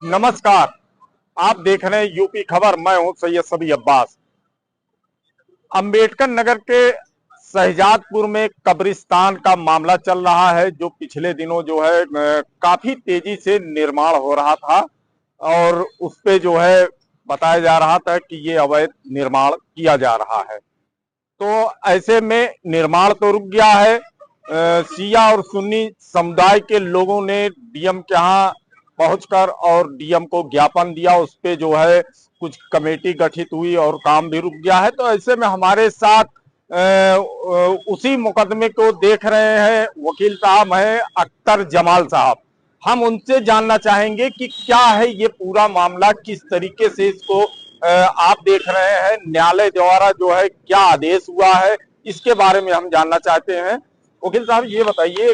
नमस्कार। आप देख रहे हैं यूपी खबर। मैं हूं सैयद सबी अब्बास। अंबेडकर नगर के शहजादपुर में कब्रिस्तान का मामला चल रहा है, जो पिछले दिनों जो है काफी तेजी से निर्माण हो रहा था और उस पे जो है बताया जा रहा था कि ये अवैध निर्माण किया जा रहा है। तो ऐसे में निर्माण तो रुक गया है। शिया और सुन्नी समुदाय के लोगों ने डीएम के यहाँ पहुंचकर और डीएम को ज्ञापन दिया। उस पे जो है कुछ कमेटी गठित हुई और काम भी रुक गया है। तो ऐसे में हमारे साथ उसी मुकदमे को देख रहे हैं वकील साहब हैं अख्तर जमाल साहब। हम उनसे जानना चाहेंगे कि क्या है ये पूरा मामला, किस तरीके से इसको आप देख रहे हैं, न्यायालय द्वारा जो है क्या आदेश हुआ है, इसके बारे में हम जानना चाहते हैं। वकील साहब ये बताइए,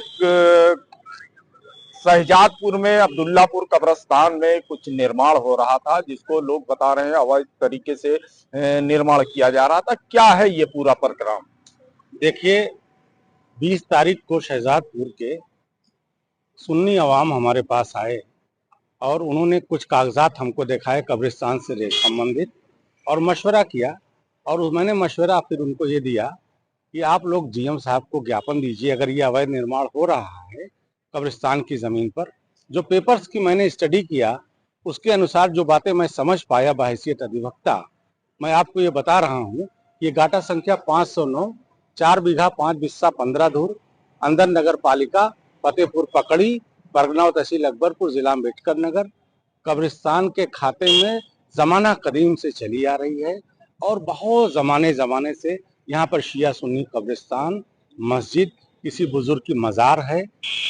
शहजादपुर में अब्दुल्लापुर कब्रिस्तान में कुछ निर्माण हो रहा था जिसको लोग बता रहे हैं अवैध तरीके से निर्माण किया जा रहा था। क्या है ये पूरा प्रकरण? देखिए, 20 तारीख को शहजादपुर के सुन्नी अवाम हमारे पास आए और उन्होंने कुछ कागजात हमको दिखाए कब्रिस्तान से संबंधित और मशवरा किया। और मैंने मशवरा फिर उनको ये दिया कि आप लोग जीएम साहब को ज्ञापन दीजिए अगर ये अवैध निर्माण हो रहा है कब्रिस्तान की ज़मीन पर। जो पेपर्स की मैंने स्टडी किया उसके अनुसार जो बातें मैं समझ पाया बहैसियत अधिवक्ता, मैं आपको ये बता रहा हूँ। ये गाटा संख्या 509, 4 बीघा 5 बिस्सा 15 धूर, अंदर नगर पालिका, फतेहपुर पकड़ी, परगनाव तहसील अकबरपुर, जिला अम्बेडकर नगर। कब्रिस्तान के खाते में ज़माना कदीम से चली आ रही है और बहुत ज़माने से यहाँ पर शिया सुन्नी कब्रिस्तान, मस्जिद, किसी बुजुर्ग की मज़ार है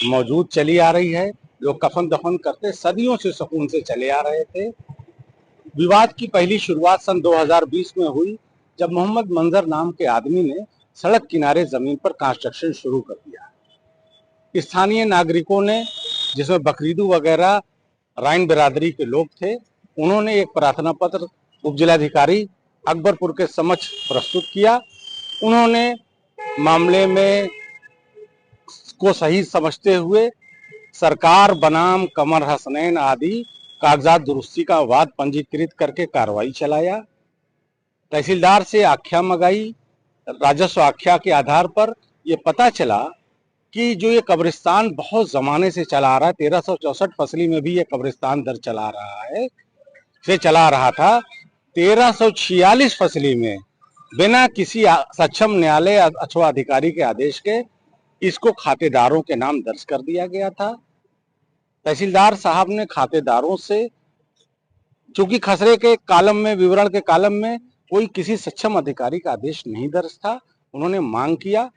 मौजूद चली आ रही है। लोग कफन दफन करते सदियों से सुकून से चले आ रहे थे। विवाद की पहली शुरुआत सन 2020 में हुई जब मोहम्मद मंजर नाम के आदमी ने सड़क किनारे जमीन पर कंस्ट्रक्शन शुरू कर दिया। स्थानीय नागरिकों ने, जिसमें बकरीदू वगैरह राइन बिरादरी के लोग थे, उन्होंने एक प्रार्थना पत्र उपजिलाधिकारी अकबरपुर के समक्ष प्रस्तुत किया। उन्होंने मामले में को सही समझते हुए सरकार बनाम कमर हसनैन आदि कागजात दुरुस्ती का वाद पंजीकृत करके कार्रवाई चलाया। तहसीलदार से आख्या मंगाई। राजस्व आख्या के आधार पर यह पता चला कि जो ये कब्रिस्तान बहुत जमाने से चला आ रहा है, 1364 फसली में भी ये कब्रिस्तान दर चला रहा है से चला रहा था। 1346 फसली में बिना किसी सक्षम न्यायालय अथवा अधिकारी के आदेश के इसको खातेदारों के नाम दर्ज कर दिया गया था। तहसीलदार साहब ने खातेदारों से, चूंकि खसरे के कालम में, विवरण के कालम में कोई किसी सक्षम अधिकारी का आदेश नहीं दर्ज था, उन्होंने मांग किया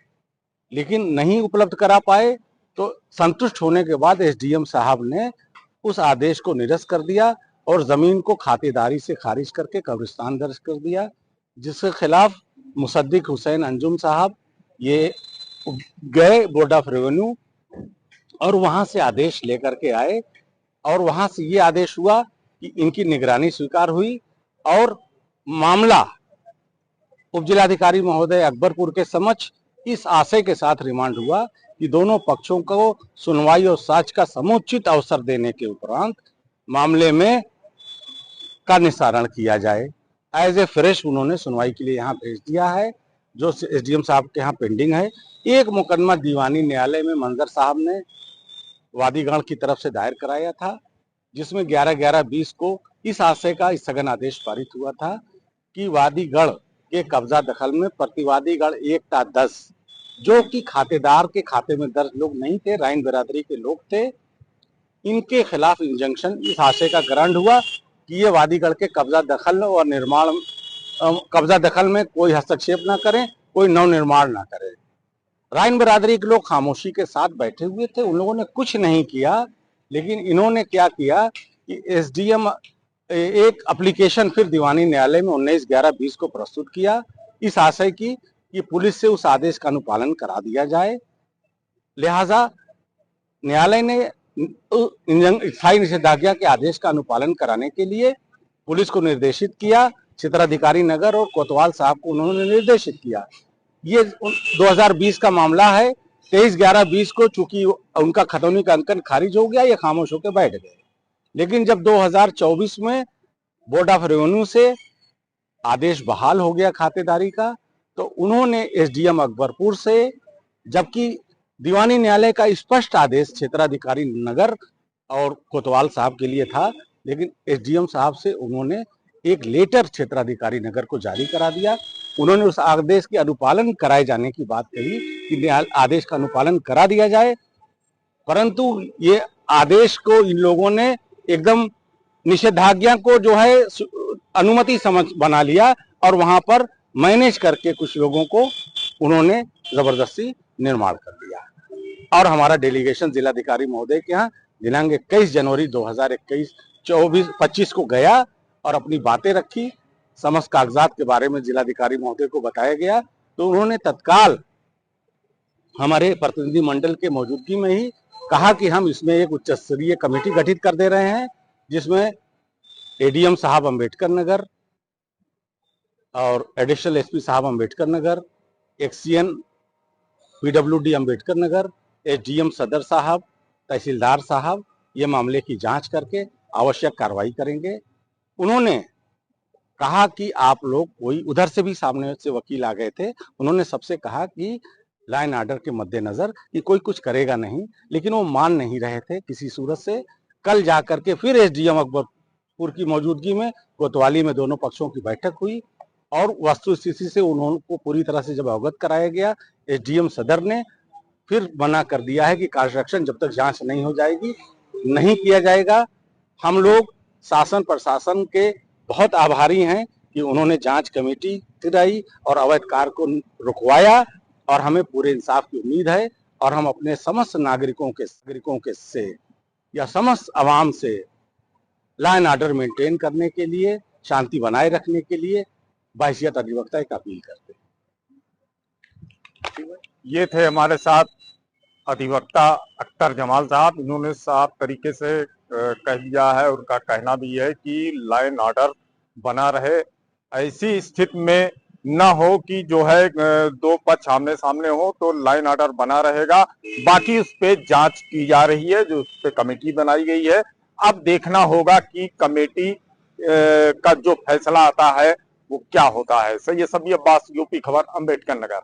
लेकिन नहीं उपलब्ध करा पाए। तो संतुष्ट होने के बाद एसडीएम साहब ने उस आदेश को निरस्त कर दिया और जमीन को खातेदारी से खारिज करके कब्रिस्तान दर्ज कर दिया, जिसके खिलाफ मुसद्दिक हुसैन अंजुम साहब ये गए बोर्ड ऑफ रेवेन्यू और वहां से आदेश लेकर के आए और वहां से ये आदेश हुआ कि इनकी निगरानी स्वीकार हुई और मामला उपजिलाधिकारी महोदय अकबरपुर के समक्ष इस आशय के साथ रिमांड हुआ कि दोनों पक्षों को सुनवाई और साक्ष्य का समुचित अवसर देने के उपरांत मामले में का निस्तारण किया जाए। एज ए फ्रेश उन्होंने सुनवाई के लिए यहाँ भेज दिया है, जो एसडीएम साहब के यहाँ पेंडिंग है। एक मुकदमा दीवानी न्यायालय में मंजर साहब ने वादीगण की तरफ से दायर कराया था, जिसमें 11/11/20 को इस आशय का स्थगन आदेश पारित हुआ था कि वादीगण के कब्जा दखल में प्रतिवादीगण 1/10 जो कि खातेदार के खाते में दर्ज लोग नहीं थे, राइन बिरादरी के लोग थे, इनके खिलाफ इंजंक्शन इस आशय का ग्रांट हुआ कि ये वादीगण के कब्जा दखल और निर्माण कब्जा दखल में कोई हस्तक्षेप ना करें, कोई नव निर्माण ना करें। राइन बिरादरी के लोग खामोशी के साथ बैठे हुए थे, उन लोगों ने कुछ नहीं किया। लेकिन इन्होंने क्या किया कि एसडीएम एक एप्लीकेशन फिर दीवानी न्यायालय में 19/11/20 को प्रस्तुत किया इस आशय की कि पुलिस से उस आदेश का अनुपालन करा दिया जाए। लिहाजा न्यायालय ने स्थायी निषेधाज्ञा के आदेश का अनुपालन कराने के लिए पुलिस को निर्देशित किया। क्षेत्राधिकारी नगर और कोतवाल साहब को उन्होंने निर्देशित किया। ये 2020 का मामला है। 23/11/20 को चूंकि उनका खतौनी का अंकन खारिज हो गया, ये खामोश होकर बैठ गए। लेकिन जब 2024 में बोर्ड ऑफ रेवेन्यू से आदेश बहाल हो गया खातेदारी का, तो उन्होंने एसडीएम अकबरपुर से, जबकि दीवानी न्यायालय का स्पष्ट आदेश क्षेत्राधिकारी नगर और कोतवाल साहब के लिए था, लेकिन एसडीएम साहब से उन्होंने एक लेटर क्षेत्राधिकारी नगर को जारी करा दिया। उन्होंने उस आदेश के अनुपालन कराए जाने की बात कही कि आदेश का अनुपालन करा दिया जाए, परंतु ये आदेश को इन लोगों ने एकदम निषेधाज्ञा को जो है अनुमति समझ बना लिया और वहां पर मैनेज करके कुछ लोगों को उन्होंने जबरदस्ती निर्माण कर दिया। और हमारा डेलीगेशन जिलाधिकारी महोदय के यहाँ दिनांक 21 जनवरी 2021 24-25 को गया और अपनी बातें रखी। समस्त कागजात के बारे में जिलाधिकारी महोदय को बताया गया, तो उन्होंने तत्काल हमारे प्रतिनिधि मंडल के मौजूदगी में ही कहा कि हम इसमें एक उच्च स्तरीय कमेटी गठित कर दे रहे हैं, जिसमें एडीएम साहब अंबेडकर नगर और एडिशनल एसपी साहब Ambedkar Nagar, XEN PWD Ambedkar Nagar, SDM सदर साहब, तहसीलदार साहब ये मामले की जांच करके आवश्यक कार्रवाई करेंगे। उन्होंने कहा कि आप लोग कोई, उधर से भी सामने से वकील आ गए थे, उन्होंने सबसे कहा कि लॉ एंड ऑर्डर के मद्देनजर कि कोई कुछ करेगा नहीं, लेकिन वो मान नहीं रहे थे किसी सूरत से। कल जाकर के फिर एसडीएम अकबरपुर की मौजूदगी में कोतवाली में दोनों पक्षों की बैठक हुई और वस्तु स्थिति से उन्होंने पूरी तरह से जब अवगत कराया गया, एसडीएम सदर ने फिर मना कर दिया है कि कंस्ट्रक्शन जब तक जांच नहीं हो जाएगी नहीं किया जाएगा। हम लोग शासन प्रशासन के बहुत आभारी हैं कि उन्होंने जांच कमेटी गिराई और अवैध कार्य को रुकवाया, और हमें पूरे इंसाफ की उम्मीद है और हम अपने समस्त नागरिकों के से या समस्त आवाम से लॉ एंड ऑर्डर मेंटेन करने के लिए, शांति बनाए रखने के लिए बाहिसियत अधिवक्ता एक अपील करते हैं। ये थे हमारे साथ अधिवक्ता अख्तर जमाल साहब। इन्होंने साफ तरीके से कह दिया है, उनका कहना भी है कि लॉ एंड ऑर्डर बना रहे, ऐसी स्थिति में न हो कि जो है दो पक्ष आमने सामने हो, तो लॉ एंड ऑर्डर बना रहेगा। बाकी उस पे जांच की जा रही है, जो उस पे कमेटी बनाई गई है। अब देखना होगा कि कमेटी का जो फैसला आता है वो क्या होता है। सैयद सबी अब्बास, यूपी खबर, अंबेडकर नगर।